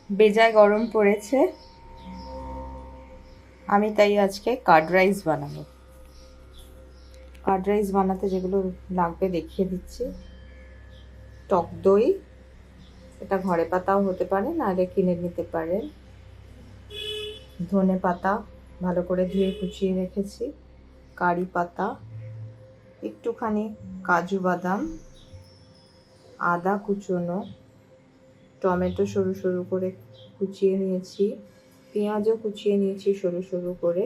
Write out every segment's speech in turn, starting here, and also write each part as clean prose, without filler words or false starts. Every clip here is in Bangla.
বেজায় গরম পড়েছে, আমি তাই আজকে কার্ড রাইস বানাবো। কার্ড রাইস বানাতে যেগুলো লাগবে দেখিয়ে দিচ্ছি। টক দই, এটা ঘরে পাতাও হতে পারে, নাহলে কিনে নিতে পারেন। ধনে পাতা ভালো করে ধুয়ে কুচিয়ে রেখেছি, কারি পাতা, একটুখানি কাজু বাদাম, আদা কুচোনো, টমেটো সরু সরু করে কুচিয়ে নিয়েছি, পেঁয়াজও কুচিয়ে নিয়েছি সরু সরু করে,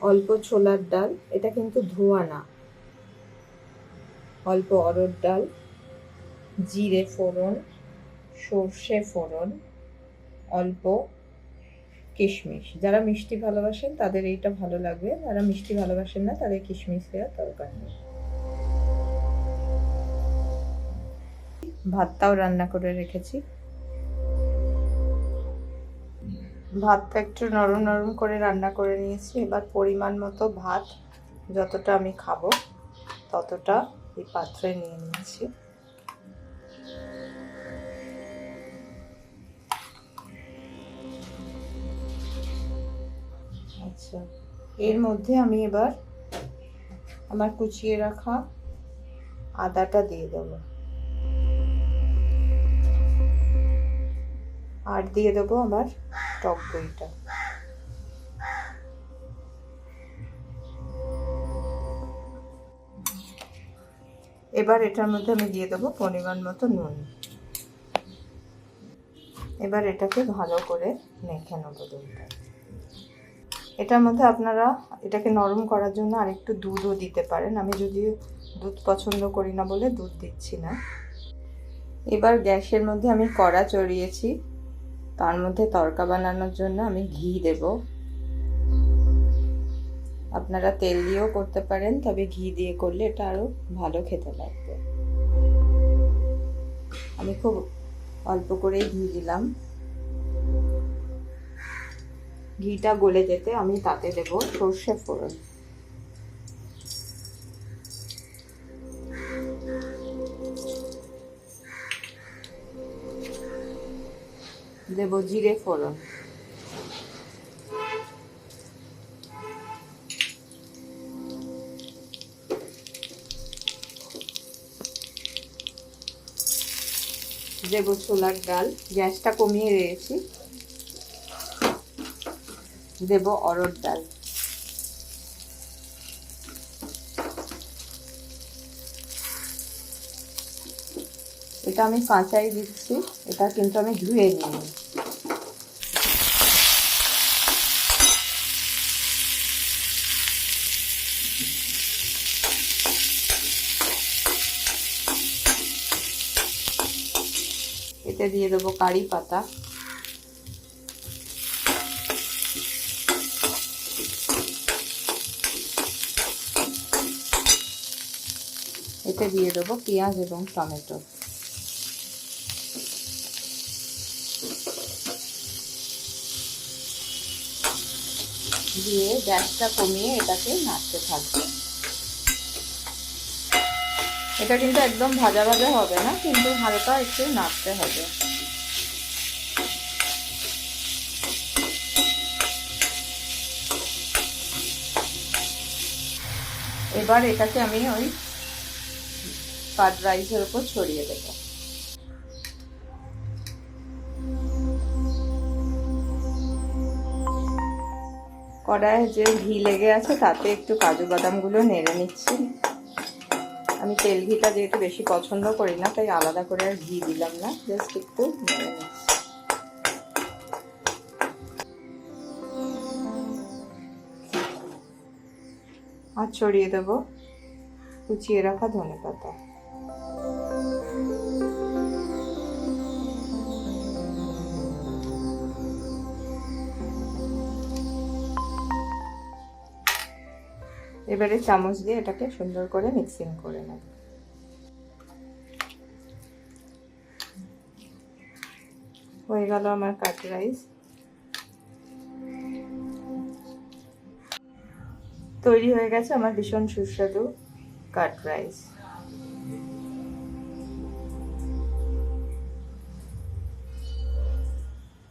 অল্প ছোলার ডাল, এটা কিন্তু ধোয়া না, অল্প অরহর ডাল, জিরে ফোড়ন, সর্ষে ফোড়ন, অল্প কিশমিশ। যারা মিষ্টি ভালোবাসেন তাদের এইটা ভালো লাগবে, যারা মিষ্টি ভালোবাসেন না তাদের কিশমিশ দেওয়ার দরকার নেই। ভাতটাও রান্না করে রেখেছি। ভাতটা একটু নরম নরম করে রান্না করে নিয়েছি। এবার পরিমাণ মতো ভাত, যতটা আমি খাবো ততটা এই পাত্রে নিয়ে নিয়েছি। আচ্ছা, এর মধ্যে আমি এবার আমার কুচিয়ে রাখা আদাটা দিয়ে দেবো, আর দিয়ে দেবো আমার টক দইটা। এবার এটার মধ্যে আমি দিয়ে দেবো পরিমাণ মতো নুন। এবার এটাকে ভালো করে মেখে নেবো দইটা। এটার মধ্যে আপনারা এটাকে নরম করার জন্য আরেকটু দুধও দিতে পারেন, আমি যদিও দুধ পছন্দ করি না বলে দুধ দিচ্ছি না। এবার গ্যাসের মধ্যে আমি কড়া চড়িয়েছি, তার মধ্যে তড়কা বানানোর জন্য আমি ঘি দেব। আপনারা তেল দিয়েও করতে পারেন, তবে ঘি দিয়ে করলে এটা আরও ভালো খেতে লাগবে। আমি খুব অল্প করেই ঘি দিলাম। ঘিটা গলে যেতে আমি তাতে দেব সর্ষে ফোড়ন, দেব জিরে ফোড়ন, দেব ছোলার ডাল, গ্যাসটা কমিয়ে দিয়েছি, দেব অরহর ডাল, এটা আমি কাঁচাই দিচ্ছি, এটা কিন্তু আমি ধুয়ে নিই। এতে দিয়ে দেবো কারি পাতা, এতে দিয়ে দেবো পেঁয়াজ এবং টমেটো, দিয়ে গ্যাসটা কমিয়ে এটাকে নাড়তে থাকবে। এটা কিন্তু একদম ভাজা ভাজা হবে না, কিন্তু হালকা একটু নাড়তে হবে। এবার এটাকে আমি ওই কার্ড রাইসের উপর ছড়িয়ে দেব। কড়াইয়ে যে ঘি লেগে আছে তাতে একটু কাজু বাদামগুলো নেড়ে নিচ্ছি। আমি তেল ঘিটা যেহেতু বেশি পছন্দ করি না, তাই আলাদা করে আর ঘি দিলাম না, জাস্ট একটু নেড়ে নিচ্ছি। আর ছড়িয়ে দেব কুচিয়ে রাখা ধনে পাতা। এবারে চামচ দিয়ে এটাকে সুন্দর করে মিক্সিং করে নেব। হয়ে গেল আমার কাট রাইস, তৈরি হয়ে গেছে আমার ভীষণ সুস্বাদু কাট রাইস।